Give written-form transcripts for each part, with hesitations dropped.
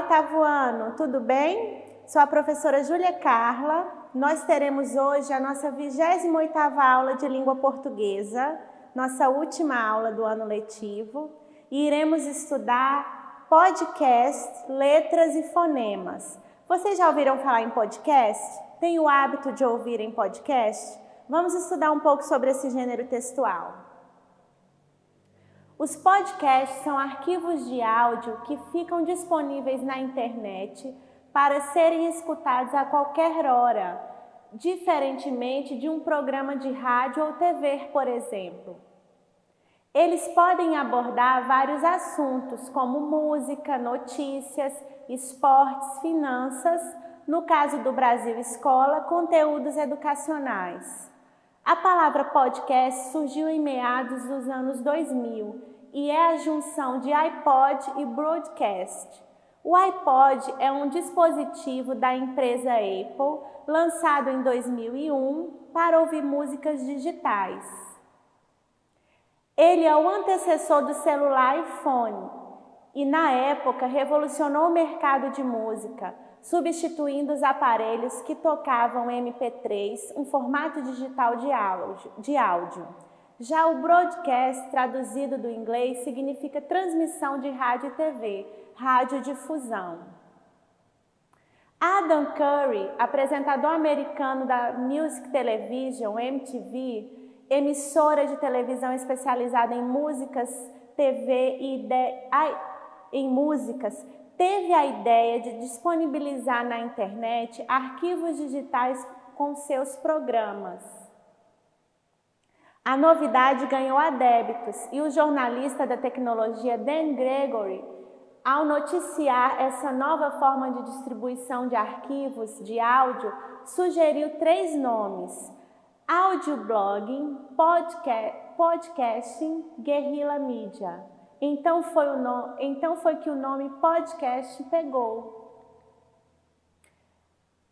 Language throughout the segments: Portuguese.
oitavo ano, tudo bem? Sou a professora Júlia Carla. Nós teremos hoje a nossa 28ª aula de língua portuguesa, nossa última aula do ano letivo, e iremos estudar podcast, letras e fonemas. Vocês já ouviram falar em podcast? Tem o hábito de ouvir em podcast? Vamos estudar um pouco sobre esse gênero textual. Os podcasts são arquivos de áudio que ficam disponíveis na internet para serem escutados a qualquer hora, diferentemente de um programa de rádio ou TV, por exemplo. Eles podem abordar vários assuntos, como música, notícias, esportes, finanças, no caso do Brasil Escola, conteúdos educacionais. A palavra podcast surgiu em meados dos anos 2000 e é a junção de iPod e broadcast. O iPod é um dispositivo da empresa Apple, lançado em 2001 para ouvir músicas digitais. Ele é o antecessor do celular iPhone e, na época, revolucionou o mercado de música, substituindo os aparelhos que tocavam MP3, um formato digital de áudio. Já o broadcast, traduzido do inglês, significa transmissão de rádio e TV, radiodifusão. Adam Curry, apresentador americano da Music Television, MTV, emissora de televisão especializada em músicas, teve a ideia de disponibilizar na internet arquivos digitais com seus programas. A novidade ganhou adeptos e o jornalista da tecnologia Dan Gregory, ao noticiar essa nova forma de distribuição de arquivos de áudio, sugeriu 3 nomes: audioblogging, podcasting, guerrilla media. Então foi que o nome podcast pegou.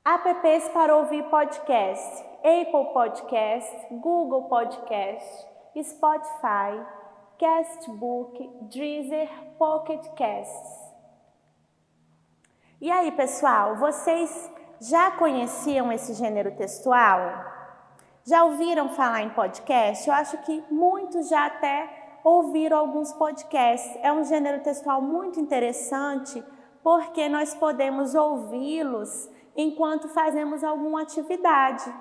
Apps para ouvir podcast: Apple Podcast, Google Podcast, Spotify, Castbook, Deezer, Pocket Casts. E aí, pessoal, vocês já conheciam esse gênero textual? Já ouviram falar em podcast? Eu acho que muitos já até ouviram alguns podcasts. É um gênero textual muito interessante porque nós podemos ouvi-los enquanto fazemos alguma atividade.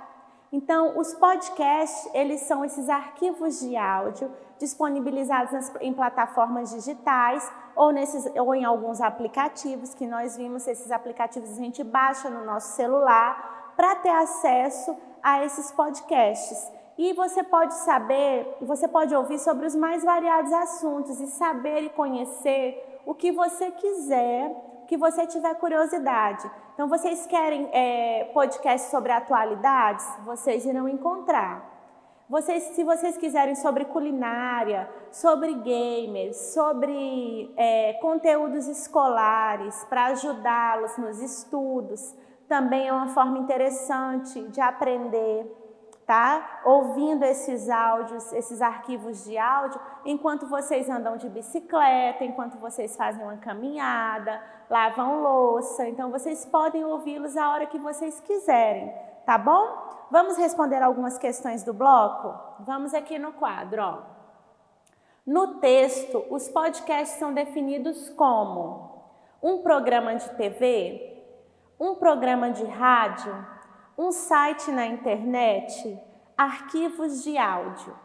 Então, os podcasts, eles são esses arquivos de áudio disponibilizados em plataformas digitais ou em alguns aplicativos que nós vimos. Esses aplicativos a gente baixa no nosso celular para ter acesso a esses podcasts. E você pode ouvir sobre os mais variados assuntos e saber e conhecer o que você quiser, o que você tiver curiosidade. Então, vocês querem podcast sobre atualidades? Vocês irão encontrar. Se vocês quiserem sobre culinária, sobre gamers, sobre conteúdos escolares para ajudá-los nos estudos, também é uma forma interessante de aprender, tá? Ouvindo esses áudios, esses arquivos de áudio, enquanto vocês andam de bicicleta, enquanto vocês fazem uma caminhada, lavam louça. Então, vocês podem ouvi-los a hora que vocês quiserem, tá bom? Vamos responder algumas questões do bloco? Vamos aqui no quadro, ó. No texto, os podcasts são definidos como um programa de TV, um programa de rádio, um site na internet, arquivos de áudio.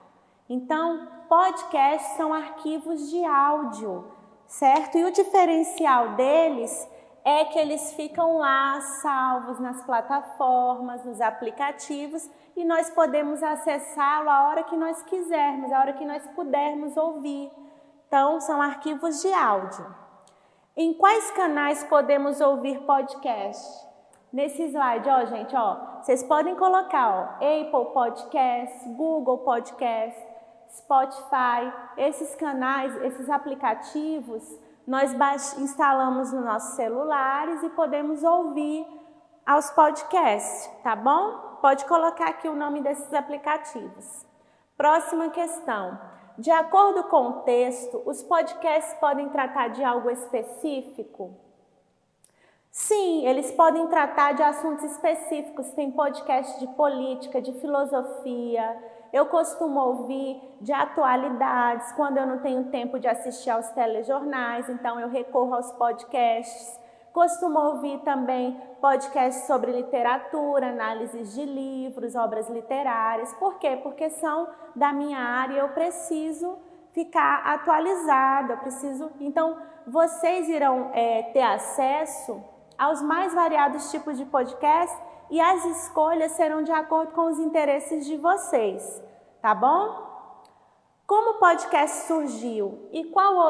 Então, podcasts são arquivos de áudio, certo? E o diferencial deles é que eles ficam lá salvos nas plataformas, nos aplicativos, e nós podemos acessá-lo a hora que nós quisermos, a hora que nós pudermos ouvir. Então, são arquivos de áudio. Em quais canais podemos ouvir podcast? Nesse slide, ó, gente, ó, vocês podem colocar, ó, Apple Podcast, Google Podcast, Spotify, esses canais, esses aplicativos, nós instalamos nos nossos celulares e podemos ouvir aos podcasts, tá bom? Pode colocar aqui o nome desses aplicativos. Próxima questão. De acordo com o texto, os podcasts podem tratar de algo específico? E eles podem tratar de assuntos específicos. Tem podcast de política, de filosofia. Eu costumo ouvir de atualidades, quando eu não tenho tempo de assistir aos telejornais, então eu recorro aos podcasts. Costumo ouvir também podcasts sobre literatura, análises de livros, obras literárias. Por quê? Porque são da minha área e eu preciso ficar atualizada. Então, vocês irão ter acesso aos mais variados tipos de podcast e as escolhas serão de acordo com os interesses de vocês, tá bom? Como o podcast surgiu e qual a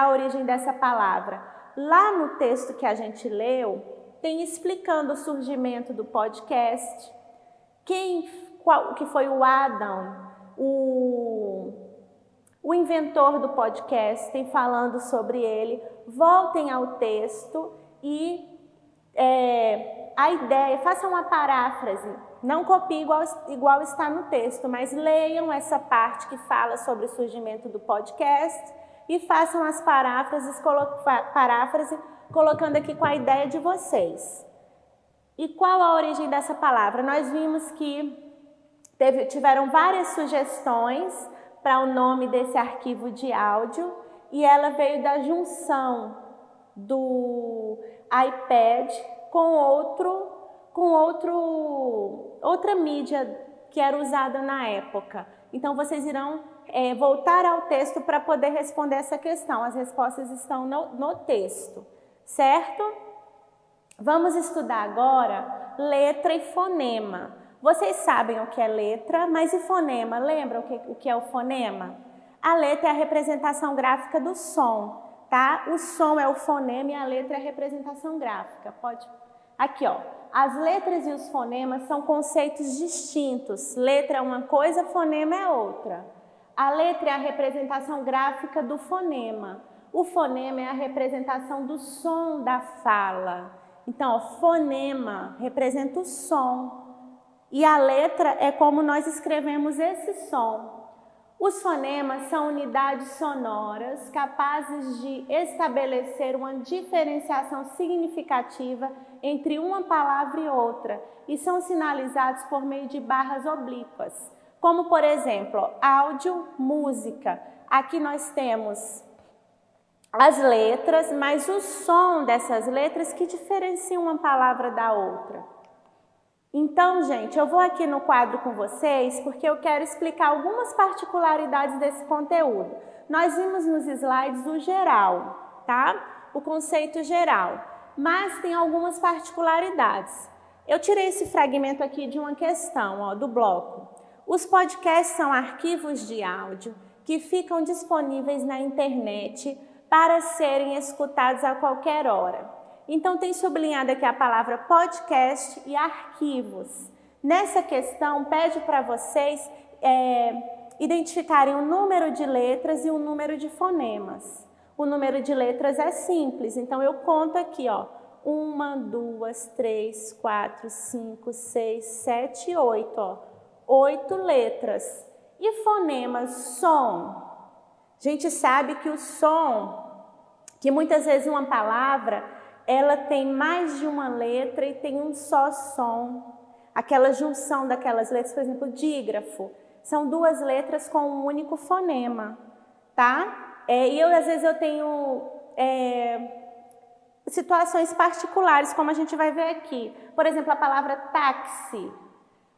origem dessa palavra? Lá no texto que a gente leu, tem explicando o surgimento do podcast, que foi o Adam, o inventor do podcast, tem falando sobre ele. Voltem ao texto e a ideia, façam uma paráfrase, não copiem igual está no texto, mas leiam essa parte que fala sobre o surgimento do podcast e façam as paráfrases, colocando aqui com a ideia de vocês. E qual a origem dessa palavra? Nós vimos que tiveram várias sugestões para o nome desse arquivo de áudio e ela veio da junção do iPad com outra mídia que era usada na época. Então, vocês irão voltar ao texto para poder responder essa questão. As respostas estão no texto, certo? Vamos estudar agora letra e fonema. Vocês sabem o que é letra, mas e fonema? Lembram o que é o fonema? A letra é a representação gráfica do som, tá? O som é o fonema e a letra é a representação gráfica. Aqui, ó. As letras e os fonemas são conceitos distintos. Letra é uma coisa, fonema é outra. A letra é a representação gráfica do fonema. O fonema é a representação do som da fala. Então, ó, fonema representa o som. E a letra é como nós escrevemos esse som. Os fonemas são unidades sonoras capazes de estabelecer uma diferenciação significativa entre uma palavra e outra e são sinalizados por meio de barras oblíquas, como por exemplo, áudio, música. Aqui nós temos as letras, mas o som dessas letras que diferenciam uma palavra da outra. Então, gente, eu vou aqui no quadro com vocês porque eu quero explicar algumas particularidades desse conteúdo. Nós vimos nos slides o geral, tá? O conceito geral, mas tem algumas particularidades. Eu tirei esse fragmento aqui de uma questão, ó, do bloco. Os podcasts são arquivos de áudio que ficam disponíveis na internet para serem escutados a qualquer hora. Então, tem sublinhado aqui a palavra podcast e arquivos. Nessa questão, pede para vocês identificarem o número de letras e o número de fonemas. O número de letras é simples, então eu conto aqui, ó. 1, 2, 3, 4, 5, 6, 7, 8, ó. 8 letras. E fonemas, som. A gente sabe que o som, que muitas vezes uma palavra ela tem mais de uma letra e tem um só som. Aquela junção daquelas letras, por exemplo, dígrafo, são 2 letras com um único fonema, tá? Às vezes eu tenho situações particulares, como a gente vai ver aqui. Por exemplo, a palavra táxi.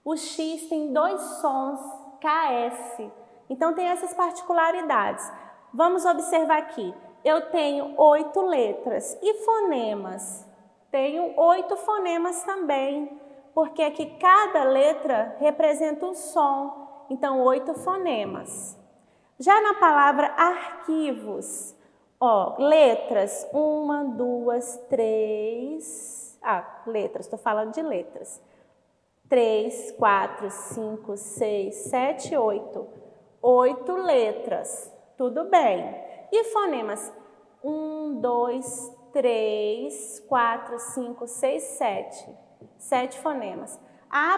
O X tem 2 sons, KS. Então, tem essas particularidades. Vamos observar aqui. Eu tenho 8 letras. E fonemas? Tenho 8 fonemas também, porque aqui cada letra representa um som. Então, 8 fonemas. Já na palavra arquivos, ó, letras, 1, 2, 3... letras, estou falando de letras. 3, 4, 5, 6, 7, 8. 8 letras. Tudo bem. E fonemas? 1, 2, 3, 4, 5, 6, 7. 7 fonemas.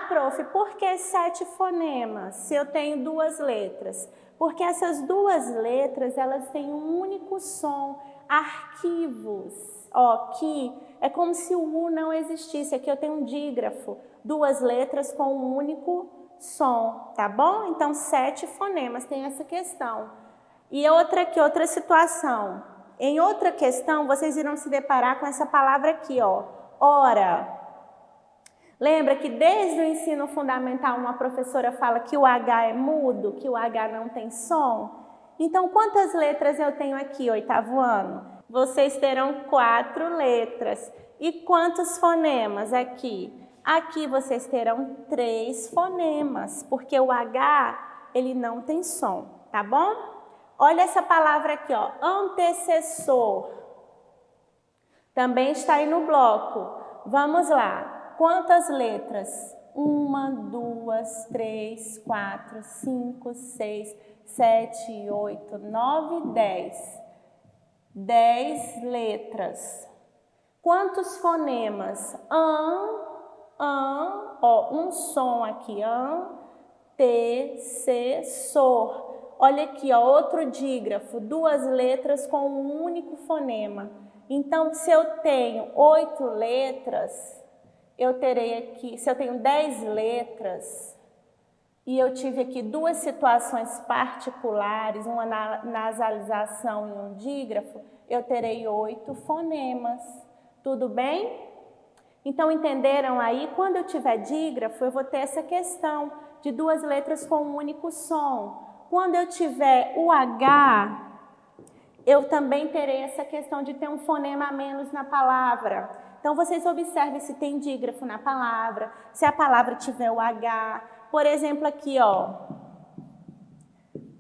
Prof, por que 7 fonemas se eu tenho 2 letras? Porque essas 2 letras, elas têm um único som. Arquivos. Ó, que é como se o U não existisse. Aqui eu tenho um dígrafo, 2 letras com um único som, tá bom? Então, 7 fonemas, tem essa questão. E outra aqui, outra situação. Em outra questão, vocês irão se deparar com essa palavra aqui, ó, hora. Lembra que desde o ensino fundamental uma professora fala que o H é mudo, que o H não tem som? Então, quantas letras eu tenho aqui, 8º ano? Vocês terão 4 letras. E quantos fonemas aqui? Aqui vocês terão 3 fonemas, porque o H, ele não tem som, tá bom? Olha essa palavra aqui, ó, antecessor. Também está aí no bloco. Vamos lá. Quantas letras? 1, 2, 3, 4, 5, 6, 7, 8, 9, 10. 10 letras. Quantos fonemas? Ó, um som aqui, antecessor. Olha aqui, ó, outro dígrafo, 2 letras com um único fonema. Então, se eu tenho 8 letras, eu terei aqui, se eu tenho 10 letras, e eu tive aqui 2 situações particulares, uma nasalização e um dígrafo, eu terei 8 fonemas. Tudo bem? Então, entenderam aí? Quando eu tiver dígrafo, eu vou ter essa questão de 2 letras com um único som. Quando eu tiver o H, eu também terei essa questão de ter um fonema a menos na palavra. Então, vocês observem se tem dígrafo na palavra, se a palavra tiver o H. Por exemplo, aqui, ó,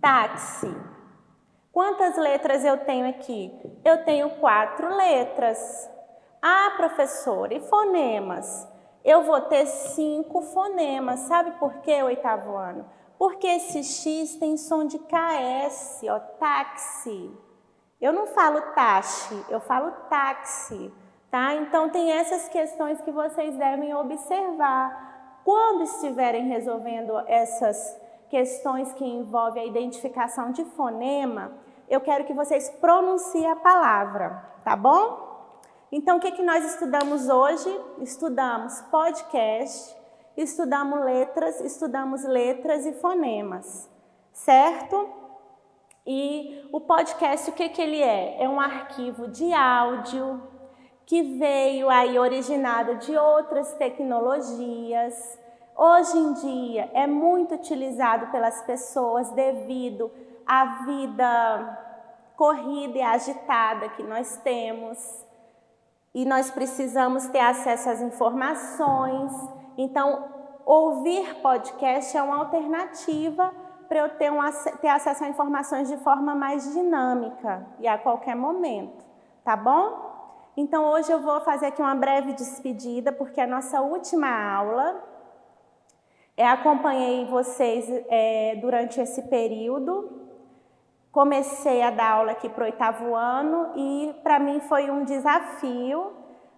táxi. Quantas letras eu tenho aqui? Eu tenho 4 letras. Ah, professora, e fonemas? Eu vou ter 5 fonemas. Sabe por quê, 8º ano? Porque esse X tem som de KS, ó, táxi. Eu não falo taxi, eu falo táxi, tá? Então, tem essas questões que vocês devem observar. Quando estiverem resolvendo essas questões que envolvem a identificação de fonema, eu quero que vocês pronunciem a palavra, tá bom? Então, o que nós estudamos hoje? Estudamos podcast, estudamos letras e fonemas, certo? E o podcast, o que ele é? É um arquivo de áudio que veio aí originado de outras tecnologias. Hoje em dia é muito utilizado pelas pessoas devido à vida corrida e agitada que nós temos. E nós precisamos ter acesso às informações. Então, ouvir podcast é uma alternativa para eu ter acesso a informações de forma mais dinâmica e a qualquer momento, tá bom? Então, hoje eu vou fazer aqui uma breve despedida, porque a nossa última aula, acompanhei vocês durante esse período. Comecei a dar aula aqui para o 8º ano e para mim foi um desafio,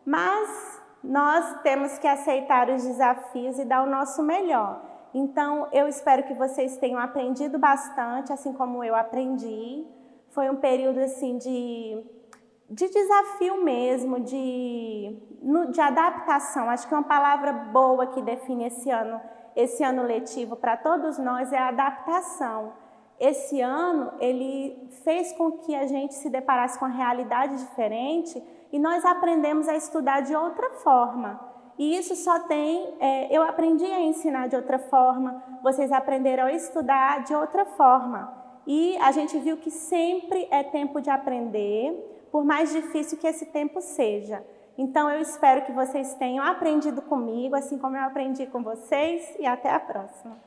mas nós temos que aceitar os desafios e dar o nosso melhor. Então, eu espero que vocês tenham aprendido bastante, assim como eu aprendi. Foi um período assim de desafio mesmo, de adaptação. Acho que uma palavra boa que define esse ano letivo para todos nós é a adaptação. Esse ano, ele fez com que a gente se deparasse com uma realidade diferente e nós aprendemos a estudar de outra forma. E isso só tem... eu aprendi a ensinar de outra forma, vocês aprenderam a estudar de outra forma. E a gente viu que sempre é tempo de aprender, por mais difícil que esse tempo seja. Então, eu espero que vocês tenham aprendido comigo, assim como eu aprendi com vocês, e até a próxima.